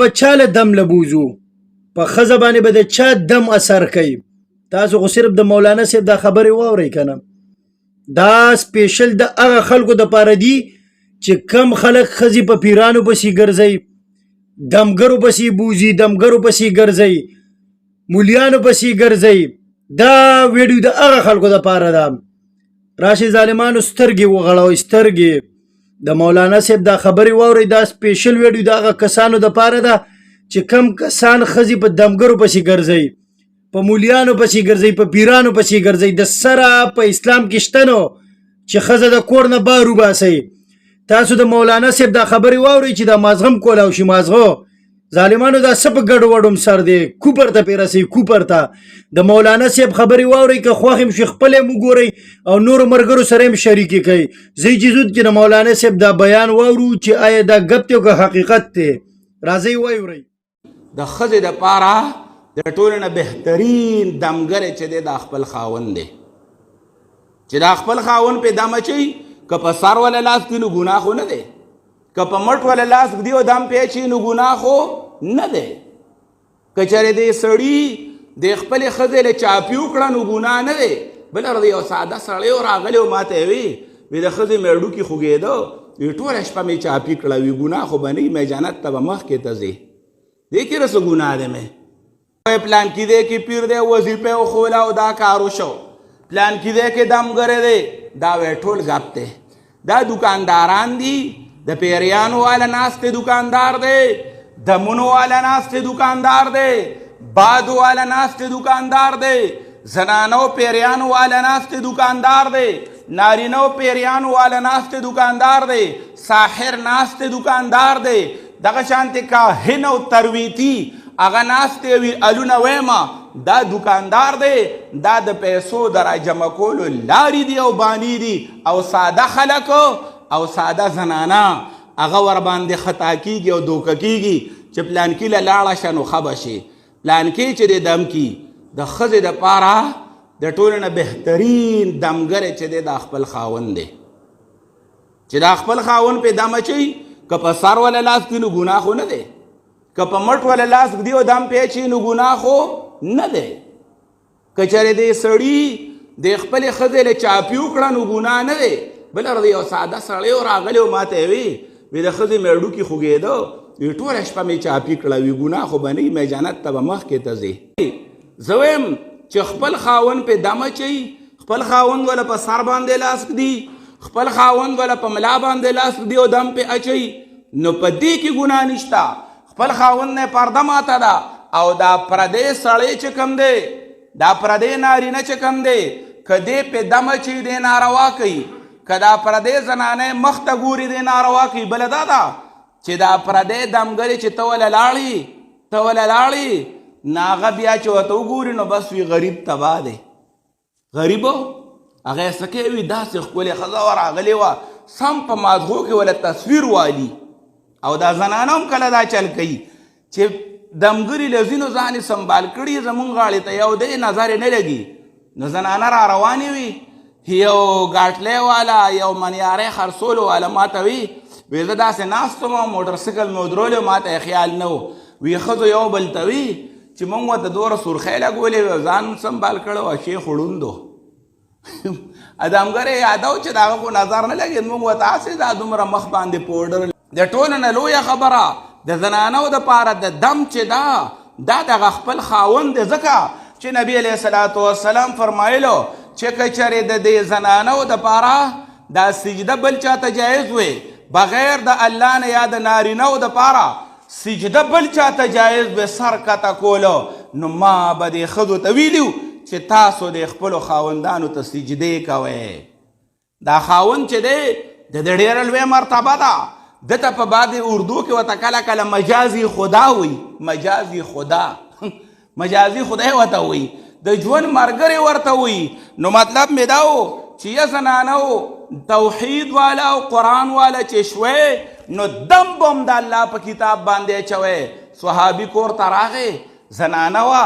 به چا له دم له بوځو په ښځه باندې به د چا دم اثر کوي تاسو خو صرف د مولانا صاحب دا خبرې واورئ که نه دا سپیشل د هغه خلکو دپاره دي چې کم خلک ښځې په پیرانو پسې ګرځئ دمګرو پسې بوځي دمګرو پسې ګرځئ مولیانو پسې ګرځئ دا ویډیو د هغه خلکو دپاره ده راشي ظالمانو سترګې وغړوئ سترګې د مولانا صاحب دا خبرې واورئ دا سپیشل ویډیو د هغه کسانو دپاره ده چې کم کسان ښځې په دمګرو پسې ګرځئ په مولیانو پسې ګرځئ په پیرانو پسې ګرځئ د سره په اسلام کې شته نو چې ښځه د کور نه بار وباسئ تاسو د مولانا صاحب دا خبرې واورئ چې دا مازغه هم کولاو شي مازغه ظالمانو دا څه په ګډ وډم سر دی کوپر ته پې رسئ کوپر ته د مولانا صاحب خبرې واورئ که خوښ هم شي خپل هم وګورئ او نورو ملګرو سره هم شریکې کوئ زه اجازه چې د مولانا صاحب دا بیان واورو چې آیا دا ګپ دی او که حقیقت دی راځئ واورئ د ښځې دپاره د ټولو نه بهترین دمګری چې دی دا خپل خاوند دی چې دا خپل خاوند پې دم اچوي که په سر ولا لاس کړي نو ګناه خو نه دی که په مټ ولا لاس ږدي او دم پې اچوي نو ګناه خو نه دی که چېرې دې سړي د خپلې ښځې له چاپي وکړه نو ګناه نه دی بله ورځ یو ساده سړی و راغلی و ما ته یې وي د ښځې مې هډوکي خوږېده وي ټوله شپه مې چاپي کړه وي ګناه خو به نه وي مې جنت ته به مخکې ته ځې دې کې رسو ګناه دی مې پلان کې دی کې پیر دی وظیفه وښوله او دا کار وشو پلان کې دی کې دمګری دی دا وی ټول ګپ دی دا دکانداران دي د پیریانو والا ناست دکاندار دی دمونو والا ناست دکاندار دی بادو والا ناست دکاندار دی زنانو پیریانو والا ناست دکاندار دی نارینو پیریانو والا ناست دکاندار دی ساحر ناست دکاندار دی دغه شانتې کاهن او ترویتی هغه ناستې وي الونه ویمه دا دکاندار دی دا د پیسو د راجمع کولو لارې دي او بانې دي او ساده خلک او ساده زنانه هغه ورباندې خطا کیږي او دوکه کیږي چې پلانکي له لاړه شه نو ښه به شي پلانکي چې د دم کی د ښځې دپاره د ټولو نه بهترین دمګری چې دی دا خپل خاوند دی چې دا خپل خاوند پې دم اچوي که په سر ولا لاس کړي نو ګناه خو نه دی که په مټ ولا لاس ږدي او دم پې اچوي نو ګناه خو نه دی که چېرې دې سړي د خپلې ښځې له چاپي وکړه نو ګناه نه دی بله ورځ یو ساده سړی و راغلی و ما ته یې وي د ښځې مې هډوکي خوږېده وي ټوله شپه مې چاپي کړه وي ګناه خو به نه وي مې جنت ته به مخکې ته ځې زه وایم چې خپل خاوند پې دم اچوي خپل خاوند وله په سر باندې لاس ږدي خپل خاوند وله په ملا باندې لاس ږدي او دم پې اچوي نو په دې کې ګناه نشته خپل خاوند نه پرده ماته ده او دا پردی سړی چې کوم دی دا پردی نارینه چې کوم دی که دې پې دم اچوي دی ناروا کوي که دا پردی زنانه مخ ته ګوري دی ناروا کوي بله دا ده چې دا پردی دمګري چې ته وله لاړې نه هغه بیا چې ورته وګوري نو بس وي غریب تباه دی غریب هغه یې څه کوي داسې ښکلې ښځه ورغلې وه سم په مازغو کې وله تصویر والي او دا زنانه هم کله دا چل کوي چې دمګري له ځینو ځان یې سنبال کړي زمونږ غاړې ته یو دی نظر یې نه لګي نو زنانه را روانې وي یو ګاټلی والا یو منیاری خرڅولو والا ما ته وي زه داسې ناست وم موټرسایکل مې ودرولې ما ته یې خیال نه و وي ښځو یو بل ته وي چې موږ ورته دومره سرخۍ لګولې وې ځان سنبال کړی و شیخ وړوندو ادمګر یې یاده و چې د هغه خو نظر نه لګېد موږ ورته هسې دا دومره مخ باندې پوډر د ټولو نه لویه خبره د زنانو دپاره د دم چې دا دغه خپل خاوند دی ځکه چې نبي علیه صلات وسلام فرمایلو چې که چېرې د دې زنانو دپاره دا سجده بل چاته جایز وي بغیر د الله نه یا د نارینهو دپاره سجده بل چاته جایز وي سر کته کولو نو ما به دې ښځو ته ویلي چې تاسو د خپلو خاوندانو ته سجدې کوئ دا خاوند چې دی د ډېره لویه مرتبه ده دته په بعد اردو کې ورته کله کله مجازي خدا وي مجازي خدا مجازي خدای ورته وي د ژوند ملګری ورته وي نو مطلب مې دا و چې یا زنانو توحید والا او قرآن والا چې شوی نو دم بم د الله په کتاب باندې اچوی صحابي کور ته راغی زنانه وه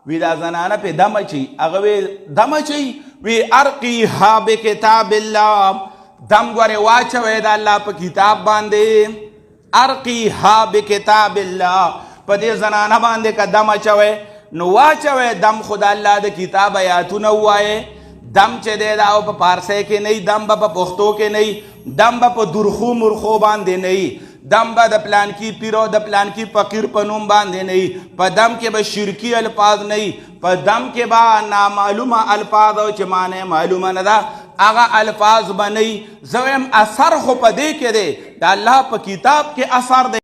وی دا زنانه پې دم اچوي هغه وی دم اچوي وی ارقیها بکتاب الله دم ګورې واچوی د الله په کتاب باندې ارقیها بکتاب الله په دې زنانه باندې که دم اچوئ نو واچوئ دم خو د الله د کتاب آیاتونه ووایئ. دم چې دی دا او په پارسی کې نه دم به په پښتو کې نه دم به په درخو مرخو باندې نه دم به د پلانکی پیر او د پلانکی فقیر په نوم باندې نه په دم کې به شرکی الفاظ نه په دم کې به نامعلومه الفاظ او چې معنی معلومه نه ده هغه الفاظ به نه. زه وایم اثر خو په دې کې دی د الله په کتاب کې اثر دی.